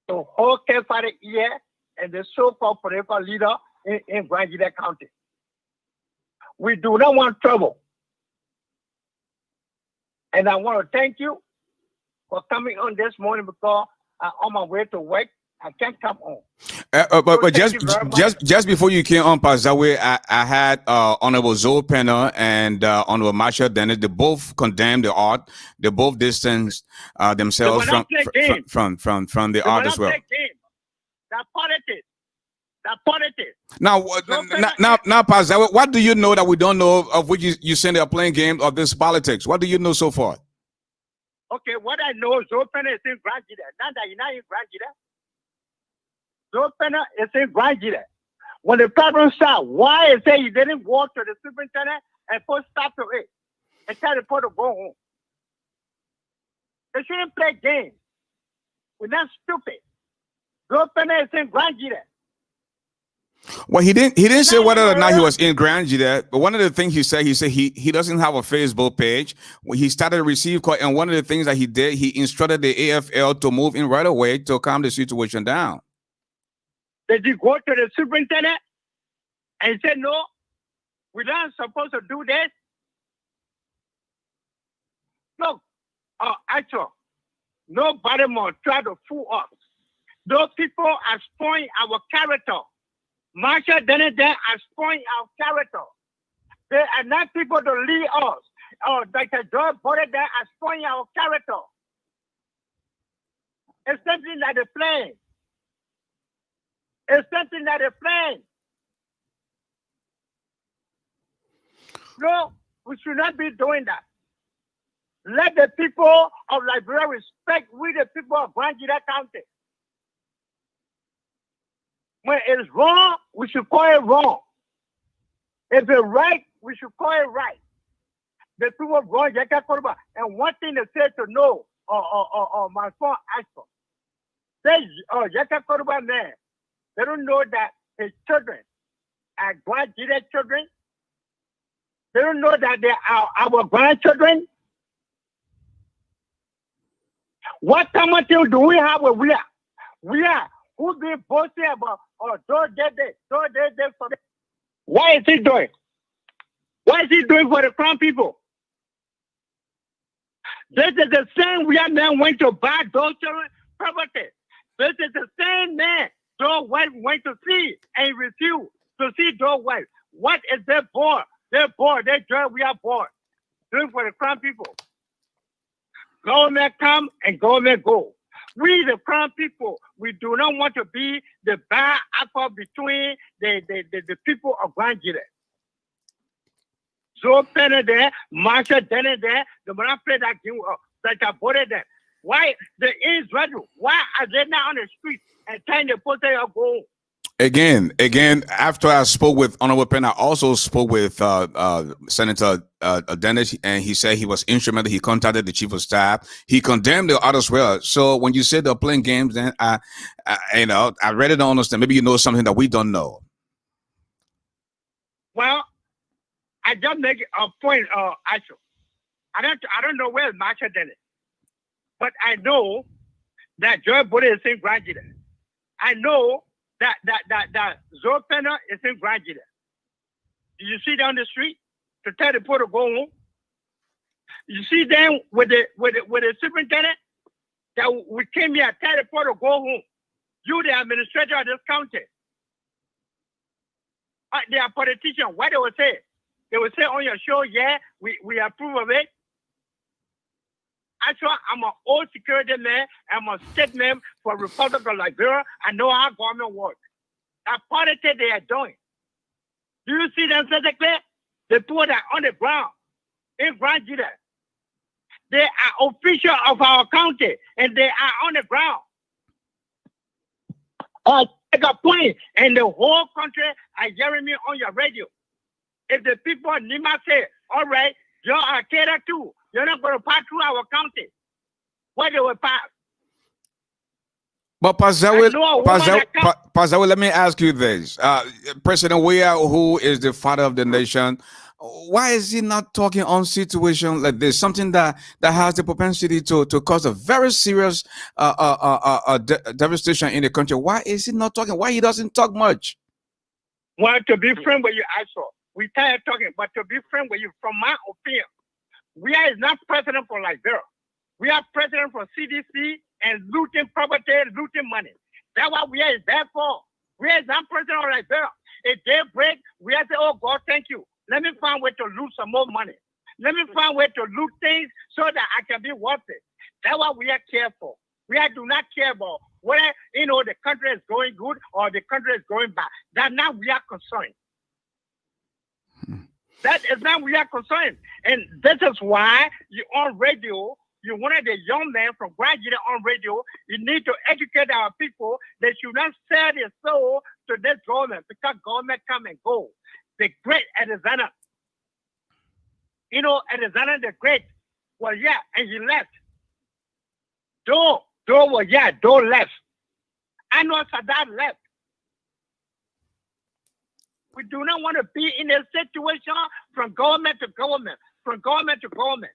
To hold Kefare here and the so-called political leader in Grand Jida County. We do not want trouble. And I want to thank you for coming on this morning because I'm on my way to work. I can't come on. But just before you came on, Pazawe, I had Honorable Zoe Penner and Honorable Marshall Dennis. They both condemned the art. They both distanced themselves from the art as well. That politics. That politics. Now, Pazawe, what do you know that we don't know of which you say they are playing games of this politics? What do you know so far? Okay, what I know, Zoe Penner is in Grand Jida. Now that you're not in Grand Jida. Joe Penner is in Grand Gila. When the problem started, why is it you didn't walk to the superintendent and put stop to it and tell the people to go home? They shouldn't play games. We're not stupid. Joe Penner is in Grand Gila. Well, he didn't say whether or not he was in Grand Gila, but one of the things he said he doesn't have a Facebook page. When he started to receive call, and one of the things that he did, he instructed the AFL to move in right away to calm the situation down. Did you go to the superintendent and say, no, we're not supposed to do this? Look, actually, nobody more try to fool us. Those people are spoiling our character. Marshall Dennis are spoiling our character. They are not people to lead us. Dr. George Bode there are spoiling our character. It's something like the plane. It's something like a plane. No, we should not be doing that. Let the people of Liberia respect we the people of Grand Gila County. When it's wrong, we should call it wrong. If it's right, we should call it right. The people of Grand Gila County, and one thing they say to know, my phone Ashford. They, Yaka Koruba man, they don't know that his children are Grand Gila children. They don't know that they are our grandchildren. What common thing do we have where we are? We are who be boasting about those dead. For them. Why is he doing? What is he doing for the crown people? This is the same we are men went to buy those children property. This is the same man Joe White went to see and refused to see Joe White. What is their board? They're bored. They're joy. We are bored. Doing for the crown people. Government come and government go. We, the crown people, we do not want to be the bad apple between the people of Grand Gila. Joe Penner there, Marshall Dennis there, the man play that game, Dr. Bode there. Why the Israel? Why are they not on the street and telling the post of go? Again, after I spoke with Honorable Penn, I also spoke with Senator Dennis, and he said he was instrumental. He contacted the chief of staff. He condemned the others well. So when you said they're playing games, then I really don't understand. Maybe you know something that we don't know. Well, I just make a point. Actually, I don't know where Marshall Dennis, but I know that Joe Bode is in Grand Gila. I know that Joe Penner is in Grand Gila. Did you see down the street to tell the people to go home? You see them with the superintendent that we came here to tell the people to go home. You, the administrator of this county, they are politicians. What they will say? They will say on your show, yeah, we approve of it. Actually, I'm an old security man. I'm a state man for Republic of Liberia. I know how government works. That politics they are doing. Do you see them physically? The people that are on the ground in Grand Gila. They are officials of our county, and they are on the ground. Take a point, and the whole country are hearing me on your radio. If the people in Nima say, all right, you are catered to, you're not going to pass through our county. Where they will pass. But Pazawi, let me ask you this. President Weah, who is the father of the nation, why is he not talking on situations like this? Something that has the propensity to cause a very serious devastation in the country. Why is he not talking? Why he doesn't talk much? Well, to be frank with you, also, we tired talking, but to be frank with you, from my opinion, we are not president for Liberia. We are president for CDC and looting property, looting money. That's what we are there for. We are not president of Liberia. If they break, we have to say, oh God, thank you. Let me find a way to loot some more money. Let me find a way to loot things so that I can be worth it. That's what we are care for. We do not care about whether, the country is going good or the country is going bad. That's not we are concerned. That is not we are concerned. And this is why you on radio, You wanted the young man from Grand Jide on radio. You need to educate our people. They should not sell their soul to this government because government come and go. The great Alexander, Alexander the Great, well, yeah, and he left. Though left. Anwar Sadat left. We do not want to be in a situation from government to government, from government to government.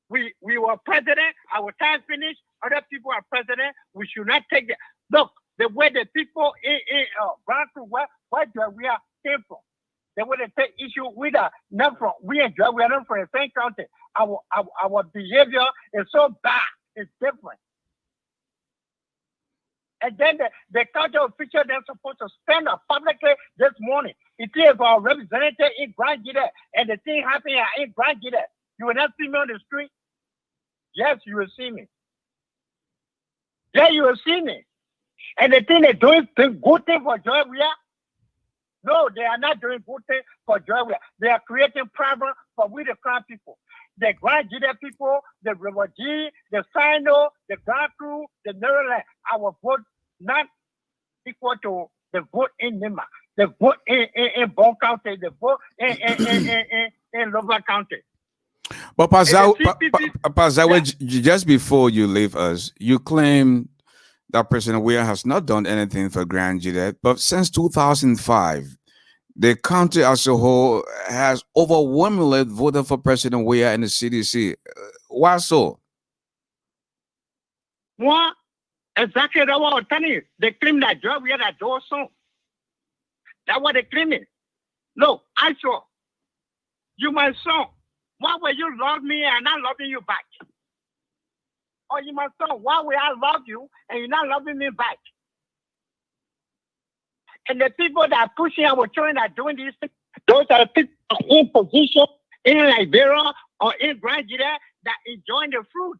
We were president, our time finished, other people are president. We should not take it. Look, the way the people in Brantford, where we are came from, they would take issue with us, not from, we are not from the same country. Our behavior is so bad, it's different. And then the county official they're supposed to stand up publicly this morning. It is our representative in Grand Jide, and the thing happening in Grand Jide. You will not see me on the street. Yes, you will see me. Yeah, you will see me. And the thing they're doing good thing for Joy. No, they are not doing good thing for Joy. They are creating problem for we the Crown people. The Grand Jide people, the Rivergy, the Sino, the Grand Crew, the Maryland, our vote not equal to the vote in Nima, the vote in Bon County, the vote in Lover County. But Pazawe, just before you leave us, you claim that President Weah has not done anything for Grand Jide, but since 2005, the county as a whole has overwhelmingly voted for President Weah and the CDC. Why so? Well, exactly that's what I'm telling you. They claim that job we had a door song. That's what they claiming. Look, I saw you my son. Why will you love me and not loving you back? Or you my son, why will I love you and you're not loving me back? And the people that are pushing our children are doing these things. Those are the people in position in Liberia or in Grand Jide that enjoying the fruit.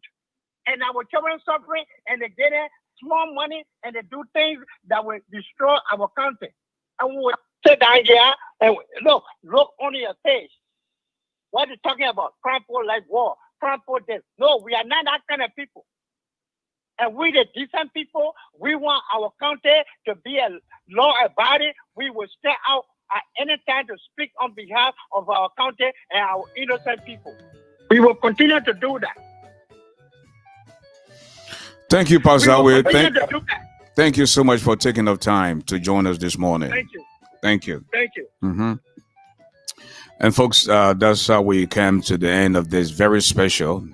And our children suffering and they get small money and they do things that will destroy our country. And we will sit down here and look on your page. What are you talking about? Trample like war, trample this. No, we are not that kind of people. And we the decent people, we want our country to be a law-abiding. We will stay out at any time to speak on behalf of our country and our innocent people. We will continue to do that. Thank you, Pazawe. Thank you so much for taking the time to join us this morning. Thank you. Thank you. Thank you. Mm-hmm. And folks, that's how we came to the end of this very special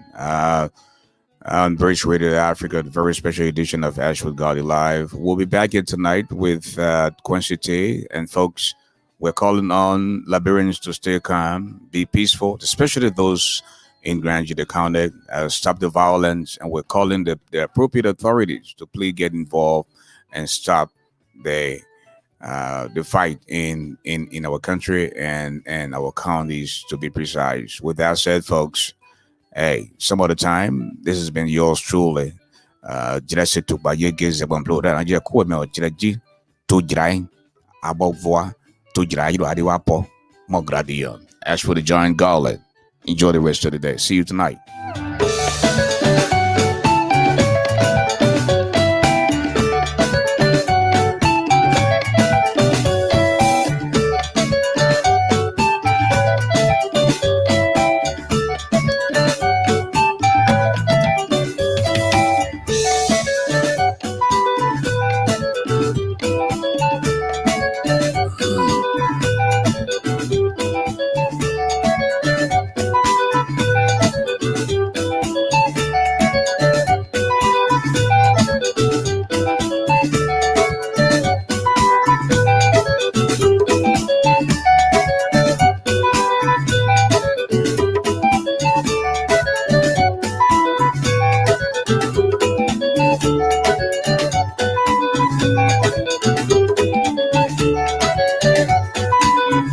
on British Radio Africa, the very special edition of Ashford Garley Live. We'll be back here tonight with Quincy T. And folks, we're calling on Liberians to stay calm, be peaceful, especially those in Grand Jide County, stop the violence. And we're calling the appropriate authorities to please get involved and stop the fight in our country and our counties, to be precise. With that said, folks, hey, some other time, this has been yours truly. Jirasse to ba yege zebon bloda na jira ko me o jiraji to jirai abovwa to jirai ro adiwa po mo gradion. As for the Giant Garlet, enjoy the rest of the day. See you tonight.